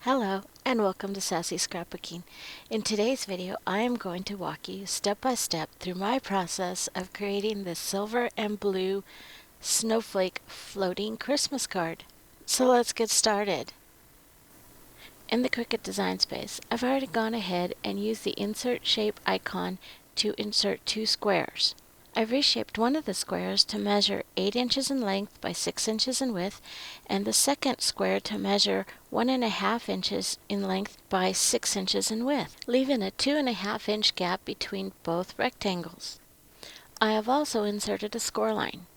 Hello and welcome to Sassy Scrapbooking. In today's video, I am going to walk you step by step through my process of creating this silver and blue snowflake floating Christmas card. So let's get started. In the Cricut Design Space, I've already gone ahead and used the insert shape icon to insert two squares. I've reshaped one of the squares to measure 8 inches in length by 6 inches in width, and the second square to measure 1.5 inches in length by 6 inches in width, leaving a 2.5 inch gap between both rectangles. I have also inserted a score line.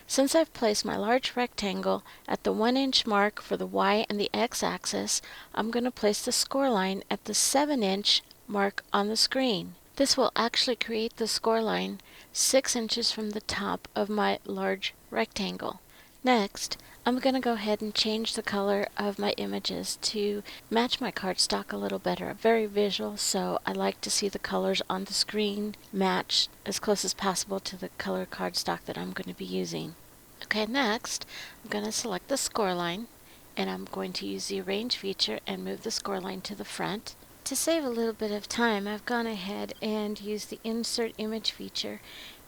Since I've placed my large rectangle at the 1 inch mark for the Y and the X axis, I'm going to place the score line at the 7 inch mark on the screen. This will actually create the score line 6 inches from the top of my large rectangle. Next, I'm going to go ahead and change the color of my images to match my cardstock a little better. Very visual, so I like to see the colors on the screen match as close as possible to the color cardstock that I'm going to be using. Okay, next, I'm going to select the score line, and I'm going to use the arrange feature and move the score line to the front. To save a little bit of time, I've gone ahead and used the insert image feature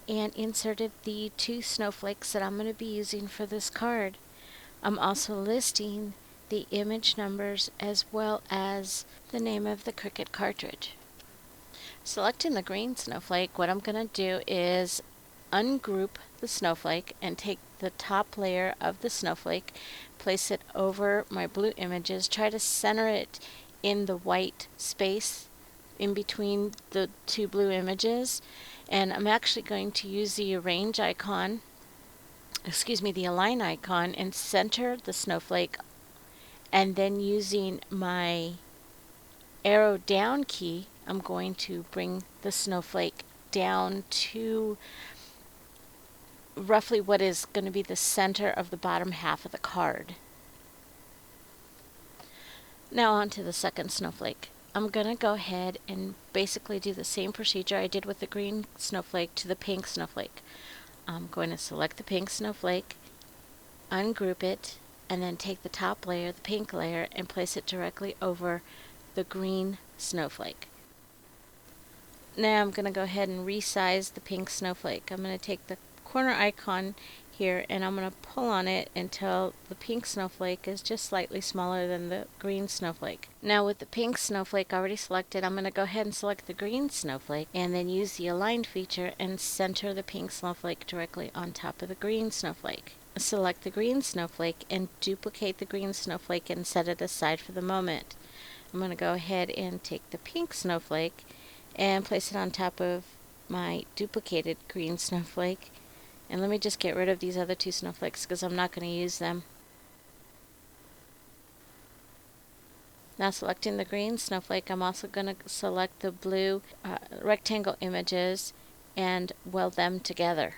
and inserted the two snowflakes that I'm going to be using for this card. I'm also listing the image numbers as well as the name of the Cricut cartridge. Selecting the green snowflake, what I'm going to do is ungroup the snowflake and take the top layer of the snowflake, place it over my blue images, try to center it in the white space in between the two blue images, and I'm actually going to use the arrange icon, the align icon, and center the snowflake, and then using my arrow down key, I'm going to bring the snowflake down to roughly what is going to be the center of the bottom half of the card. Now on to the second snowflake. I'm going to go ahead and basically do the same procedure I did with the green snowflake to the pink snowflake. I'm going to select the pink snowflake, ungroup it, and then take the top layer, the pink layer, and place it directly over the green snowflake. Now I'm going to go ahead and resize the pink snowflake. I'm going to take the corner icon here and I'm going to pull on it until the pink snowflake is just slightly smaller than the green snowflake. Now with the pink snowflake already selected, I'm going to go ahead and select the green snowflake and then use the align feature and center the pink snowflake directly on top of the green snowflake. Select the green snowflake and duplicate the green snowflake and set it aside for the moment. I'm going to go ahead and take the pink snowflake and place it on top of my duplicated green snowflake. And let me just get rid of these other two snowflakes because I'm not going to use them. Now selecting the green snowflake, I'm also going to select the blue rectangle images and weld them together.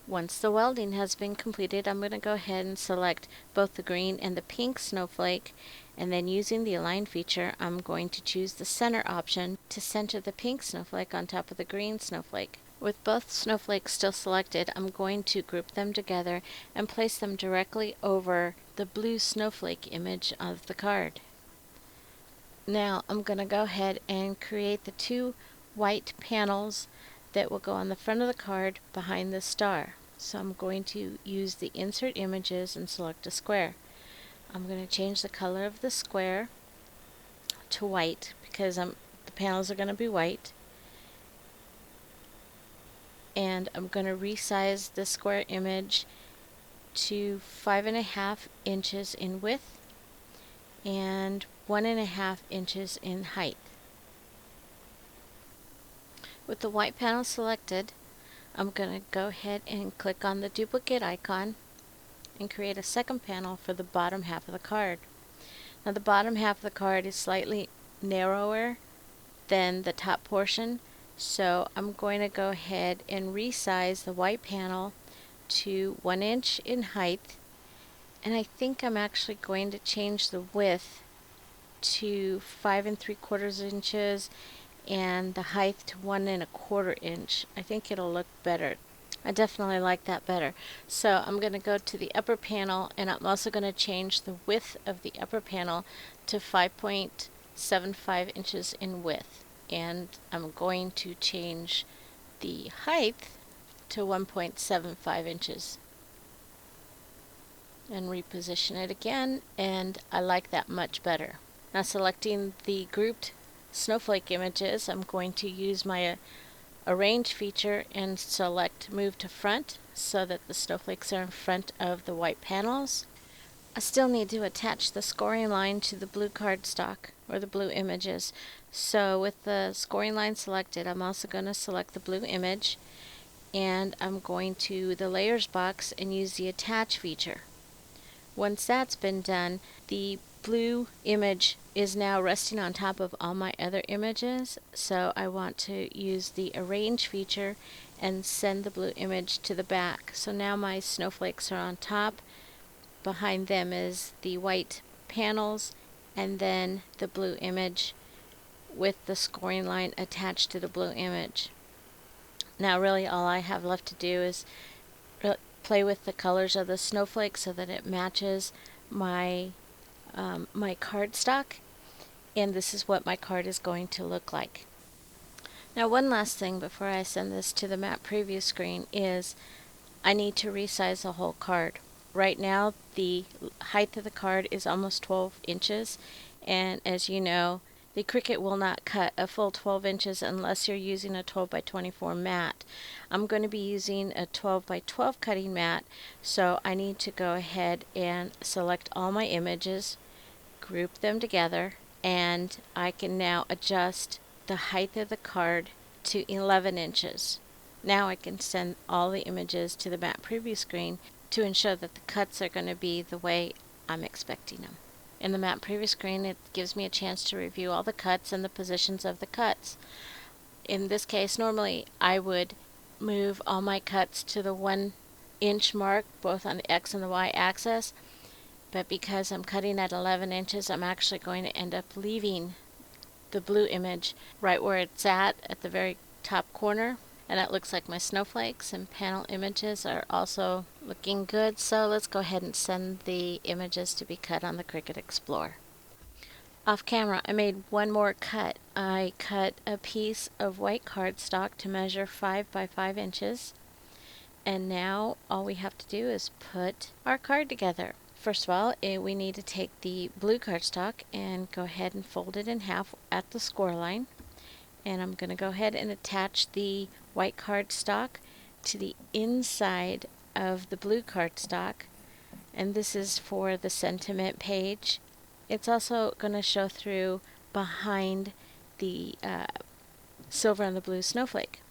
Once the welding has been completed, I'm going to go ahead and select both the green and the pink snowflake, and then using the align feature, I'm going to choose the center option to center the pink snowflake on top of the green snowflake. With both snowflakes still selected, I'm going to group them together and place them directly over the blue snowflake image of the card. Now I'm going to go ahead and create the two white panels that will go on the front of the card behind the star. So I'm going to use the insert images and select a square. I'm going to change the color of the square to white because the panels are going to be white. And I'm going to resize the square image to 5.5 inches in width and 1.5 inches in height. With the white panel selected, I'm going to go ahead and click on the duplicate icon and create a second panel for the bottom half of the card. Now the bottom half of the card is slightly narrower than the top portion, so I'm going to go ahead and resize the white panel to 1 inch in height, and I think I'm actually going to change the width to 5 3/4 inches and the height to 1 1/4 inch. I think it'll look better. I definitely like that better. So I'm going to go to the upper panel, and I'm also going to change the width of the upper panel to 5.75 inches in width. And I'm going to change the height to 1.75 inches. And reposition it again, and I like that much better. Now selecting the grouped snowflake images, I'm going to use my arrange feature and select move to front so that the snowflakes are in front of the white panels. I still need to attach the scoring line to the blue cardstock or the blue images. So with the scoring line selected, I'm also going to select the blue image, and I'm going to the layers box and use the attach feature. Once that's been done, the blue image is now resting on top of all my other images, so I want to use the arrange feature and send the blue image to the back. So now my snowflakes are on top, behind them is the white panels, and then the blue image with the scoring line attached to the blue image. Now really all I have left to do is play with the colors of the snowflake so that it matches my my cardstock, and this is what my card is going to look like. Now one last thing before I send this to the map preview screen is I need to resize the whole card. Right now the height of the card is almost 12 inches, and as you know, the Cricut will not cut a full 12 inches unless you're using a 12 by 24 mat. I'm going to be using a 12 by 12 cutting mat, so I need to go ahead and select all my images, group them together, and I can now adjust the height of the card to 11 inches. Now I can send all the images to the map preview screen to ensure that the cuts are going to be the way I'm expecting them. In the map preview screen, it gives me a chance to review all the cuts and the positions of the cuts. In this case, normally I would move all my cuts to the 1 inch mark, both on the X and the Y axis, but because I'm cutting at 11 inches, I'm actually going to end up leaving the blue image right where it's at the very top corner. And it looks like my snowflakes and panel images are also looking good. So let's go ahead and send the images to be cut on the Cricut Explore. Off camera, I made one more cut. I cut a piece of white cardstock to measure 5 by 5 inches. And now all we have to do is put our card together. First of all, we need to take the blue cardstock and go ahead and fold it in half at the score line. And I'm going to go ahead and attach the white cardstock to the inside of the blue cardstock, and this is for the sentiment page. It's also going to show through behind the silver and the blue snowflake.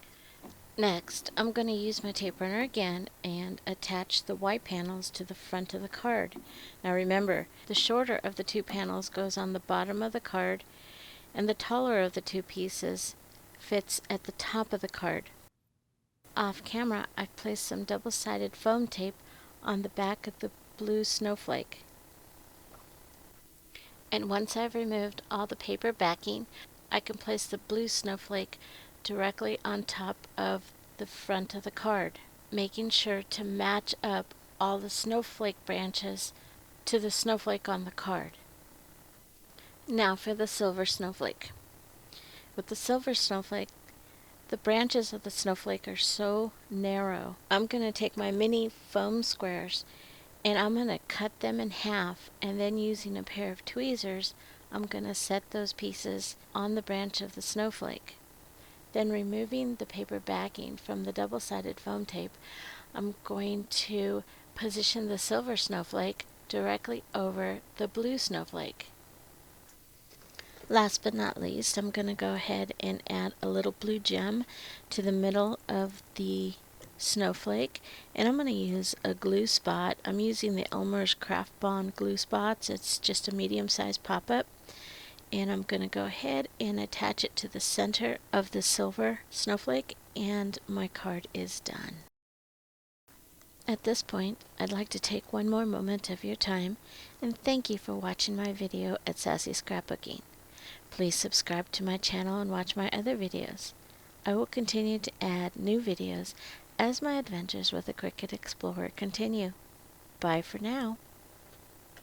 Next, I'm going to use my tape runner again and attach the white panels to the front of the card. Now remember, the shorter of the two panels goes on the bottom of the card, and the taller of the two pieces fits at the top of the card. Off camera, I've placed some double-sided foam tape on the back of the blue snowflake. And once I've removed all the paper backing, I can place the blue snowflake directly on top of the front of the card, making sure to match up all the snowflake branches to the snowflake on the card. Now for the silver snowflake. With the silver snowflake, the branches of the snowflake are so narrow. I'm going to take my mini foam squares and I'm going to cut them in half, and then using a pair of tweezers, I'm going to set those pieces on the branch of the snowflake. Then removing the paper backing from the double-sided foam tape, I'm going to position the silver snowflake directly over the blue snowflake. Last but not least, I'm going to go ahead and add a little blue gem to the middle of the snowflake, and I'm going to use a glue spot. I'm using the Elmer's Craft Bond glue spots. It's just a medium-sized pop-up, and I'm going to go ahead and attach it to the center of the silver snowflake, and my card is done. At this point, I'd like to take one more moment of your time and thank you for watching my video at Sassy Scrapbooking. Please subscribe to my channel and watch my other videos. I will continue to add new videos as my adventures with the Cricut Explorer continue. Bye for now.